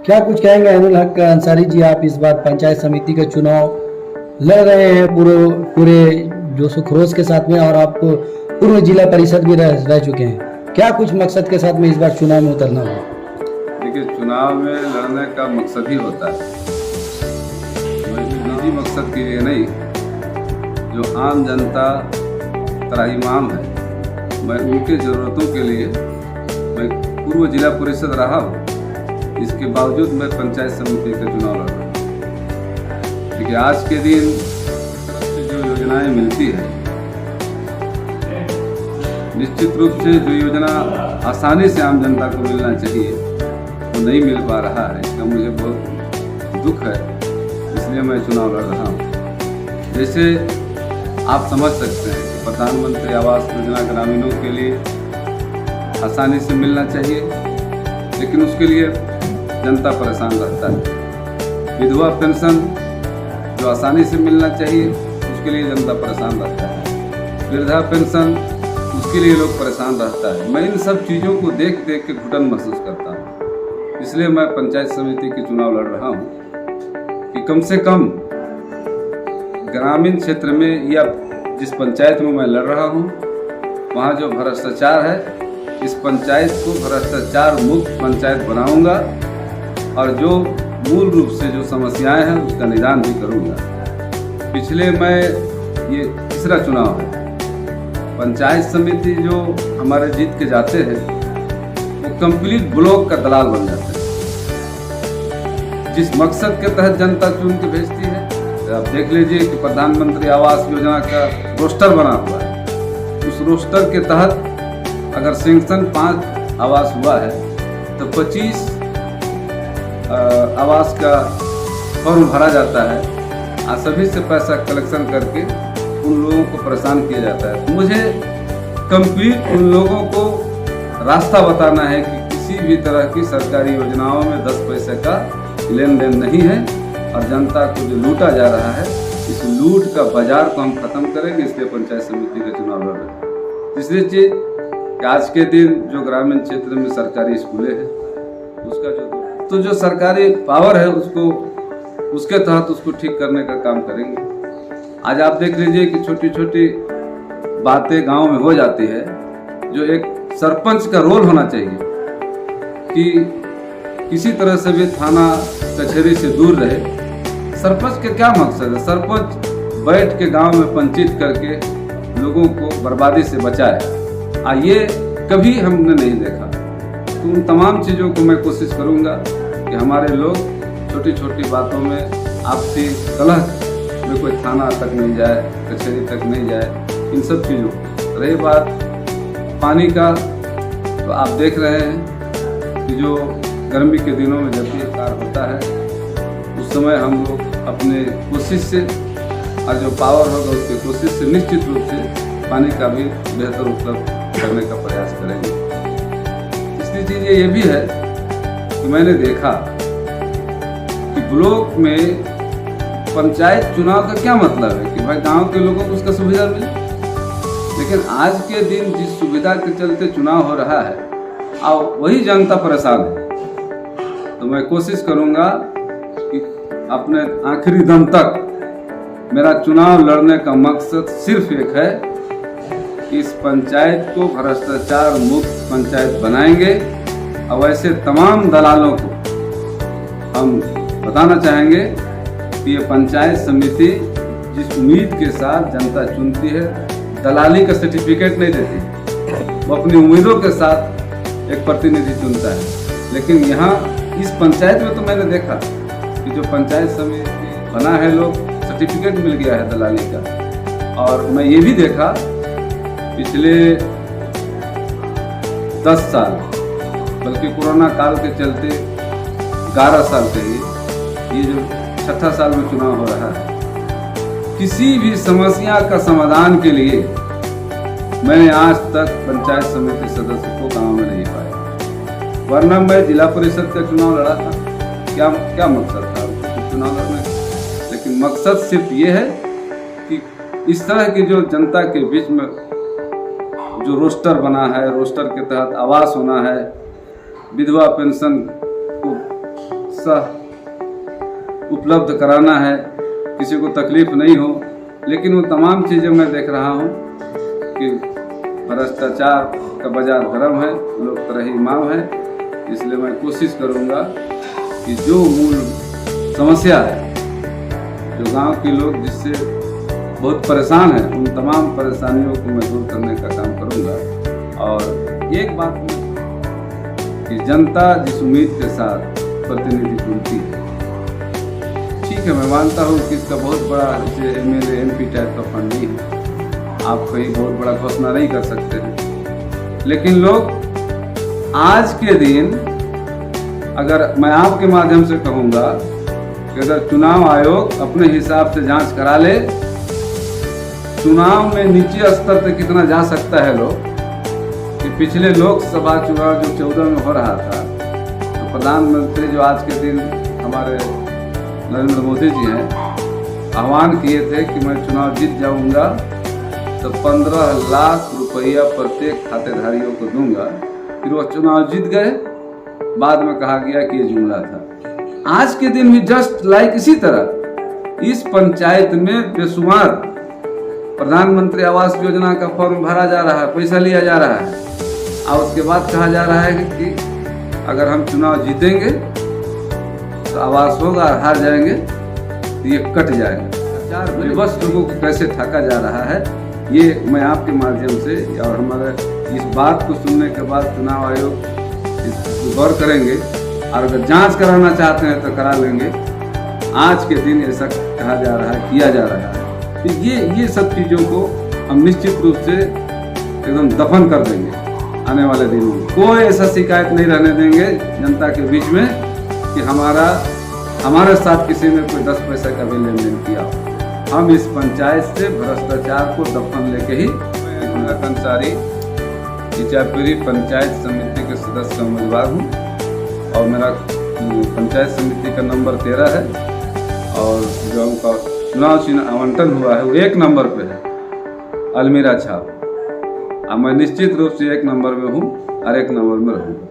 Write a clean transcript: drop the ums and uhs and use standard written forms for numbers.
क्या कुछ कहेंगे अनिल हक अंसारी जी, आप इस बार पंचायत समिति का चुनाव लड़ रहे हैं पूरे पूरे जोशो खरोश के साथ में, और आप पूर्व जिला परिषद भी रह चुके हैं। क्या कुछ मकसद के साथ में इस बार चुनाव में उतरना होगा? देखिए, चुनाव में लड़ने का मकसद ही होता है, निजी मकसद के लिए नहीं। जो आम जनता त्राहिमाम है, मैं उनके ज़रूरतों के लिए मैं पूर्व जिला परिषद रहा हूँ, इसके बावजूद मैं पंचायत समिति का चुनाव लड़ रहा हूँ। देखिए, आज के दिन जो योजनाएं मिलती है, निश्चित रूप से जो योजना आसानी से आम जनता को मिलना चाहिए वो नहीं मिल पा रहा है। इसका मुझे बहुत दुख है, इसलिए मैं चुनाव लड़ रहा हूँ। जैसे आप समझ सकते हैं कि प्रधानमंत्री आवास योजना ग्रामीणों के लिए आसानी से मिलना चाहिए, लेकिन उसके लिए जनता परेशान रहता है। विधवा पेंशन जो आसानी से मिलना चाहिए, उसके लिए जनता परेशान रहता है। वृद्धा पेंशन, उसके लिए लोग परेशान रहता है। मैं इन सब चीज़ों को देख देख के घुटन महसूस करता हूँ, इसलिए मैं पंचायत समिति के चुनाव लड़ रहा हूँ कि कम से कम ग्रामीण क्षेत्र में या जिस पंचायत में मैं लड़ रहा हूँ, वहाँ जो भ्रष्टाचार है, इस पंचायत को भ्रष्टाचार मुक्त पंचायत बनाऊंगा और जो मूल रूप से जो समस्याएं हैं उसका निदान भी करूंगा। पिछले मैं ये तीसरा चुनाव है। पंचायत समिति जो हमारे जीत के जाते हैं वो कंप्लीट ब्लॉक का दलाल बन जाते हैं। जिस मकसद के तहत जनता चुन के भेजती है, आप देख लीजिए कि प्रधानमंत्री आवास योजना का रोस्टर बना हुआ है। उस रोस्टर के तहत अगर सेंक्शन 5 आवास हुआ है तो 25 आवास का फॉर्म भरा जाता है और सभी से पैसा कलेक्शन करके उन लोगों को परेशान किया जाता है। तो मुझे कंप्लीट उन लोगों को रास्ता बताना है कि किसी भी तरह की सरकारी योजनाओं में 10 पैसे का लेन देन नहीं है और जनता को जो लूटा जा रहा है, इस लूट का बाजार को हम खत्म करेंगे। इसलिए पंचायत समिति का चुनाव लड़ रहे हैं। तीसरी चीज कि आज के दिन जो ग्रामीण क्षेत्र में सरकारी स्कूलें हैं, उसका जो सरकारी पावर है उसके तहत उसको ठीक करने का काम करेंगे। आज आप देख लीजिए कि छोटी छोटी बातें गांव में हो जाती है, जो एक सरपंच का रोल होना चाहिए कि किसी तरह से भी थाना कचहरी से दूर रहे। सरपंच का क्या मकसद है? सरपंच बैठ के गांव में पंचायत करके लोगों को बर्बादी से बचाए, ये कभी हमने नहीं देखा। तो उन तमाम चीज़ों को मैं कोशिश करूंगा कि हमारे लोग छोटी छोटी बातों में आपसी कलह में कोई थाना तक नहीं जाए, कचहरी तक नहीं जाए। इन सब चीज़ों रही बात पानी का, तो आप देख रहे हैं कि जो गर्मी के दिनों में जब भी कार होता है, उस समय हम लोग अपने कोशिश से और जो पावर होगा उसकी कोशिश से निश्चित रूप से पानी का भी बेहतर उपलब्ध करने का प्रयास करेंगे। इसलिए चीज़ ये भी है कि मैंने देखा कि ब्लॉक में पंचायत चुनाव का क्या मतलब है कि भाई गांव के लोगों को उसका सुविधा मिले, लेकिन आज के दिन जिस सुविधा के चलते चुनाव हो रहा है और वही जनता परेशान है। तो मैं कोशिश करूंगा कि अपने आखिरी दम तक मेरा चुनाव लड़ने का मकसद सिर्फ एक है कि इस पंचायत को भ्रष्टाचार मुक्त पंचायत बनाएंगे और वैसे तमाम दलालों को हम बताना चाहेंगे कि ये पंचायत समिति जिस उम्मीद के साथ जनता चुनती है, दलाली का सर्टिफिकेट नहीं देती, वो अपनी उम्मीदों के साथ एक प्रतिनिधि चुनता है। लेकिन यहाँ इस पंचायत में तो मैंने देखा कि जो पंचायत समिति बना है, लोग सर्टिफिकेट मिल गया है दलाली का। और मैं ये भी देखा पिछले 10 साल, बल्कि कोरोना काल के चलते 11 साल कहिए, ये जो 6ठा साल में चुनाव हो रहा है, किसी भी समस्या का समाधान के लिए मैंने आज तक पंचायत समिति सदस्य को गांव में नहीं पाया। वरना मैं जिला परिषद का चुनाव लड़ा था, क्या मकसद था चुनाव लड़ने का? लेकिन मकसद सिर्फ ये है कि इस तरह की जो जनता के बीच में जो रोस्टर बना है, रोस्टर के तहत आवास होना है, विधवा पेंशन को चिकित्सा उपलब्ध कराना है, किसी को तकलीफ नहीं हो। लेकिन वो तमाम चीज़ें मैं देख रहा हूँ कि भ्रष्टाचार का बाजार गर्म है, लोग तरही माव है। इसलिए मैं कोशिश करूँगा कि जो मूल समस्या है, जो गांव के लोग जिससे बहुत परेशान हैं, उन तमाम परेशानियों को मैं दूर करने का काम करूँगा। और एक बात कि जनता जिस उम्मीद के साथ प्रतिनिधि चुनती है, ठीक है, मैं मानता हूँ कि इसका बहुत बड़ा जैसे MLA MP टाइप का फंड नहीं है, आप कहीं बहुत बड़ा घोषणा नहीं कर सकते हैं। लेकिन लोग आज के दिन, अगर मैं आपके माध्यम से कहूँगा कि अगर चुनाव आयोग अपने हिसाब से जांच करा ले, चुनाव में नीचे स्तर तक कितना जा सकता है लोग, कि पिछले लोकसभा चुनाव जो 14 में हो रहा था, तो प्रधानमंत्री जो आज के दिन हमारे नरेंद्र मोदी जी हैं, आह्वान किए थे कि मैं चुनाव जीत जाऊंगा तो 15 लाख रुपया प्रत्येक खातेधारियों को दूंगा। फिर वो चुनाव जीत गए, बाद में कहा गया कि ये जुमला था। आज के दिन भी जस्ट लाइक इसी तरह इस पंचायत में बेशुमार प्रधानमंत्री आवास योजना का फॉर्म भरा जा रहा है, पैसा लिया जा रहा है, और उसके बाद कहा जा रहा है कि अगर हम चुनाव जीतेंगे तो आवास होगा, हार जाएंगे तो ये कट जाएगा। बस लोगों को कैसे ठगा जा रहा है, ये मैं आपके माध्यम से और हमारे इस बात को सुनने के बाद चुनाव आयोग इस गौर करेंगे, और अगर जांच कराना चाहते हैं तो करा लेंगे। आज के दिन ऐसा कहा जा रहा है, किया जा रहा है, तो ये सब चीज़ों को हम निश्चित रूप से एकदम दफन कर देंगे। आने वाले दिनों में कोई ऐसा शिकायत नहीं रहने देंगे जनता के बीच में कि हमारे साथ किसी ने कोई 10 पैसे का भी लेन देन किया। हम इस पंचायत से भ्रष्टाचार को दफन लेके ही कंसारी इचापुरी पंचायत समिति के सदस्य उम्मीदवार हूँ, और मेरा पंचायत समिति का नंबर 13 है, और जो उनका चुनाव चिन्ह आवंटन हुआ है वो 1 नंबर पे है, अलमीरा छाप। मैं निश्चित रूप से 1 नंबर में हूँ और 1 नंबर में रहूँगा।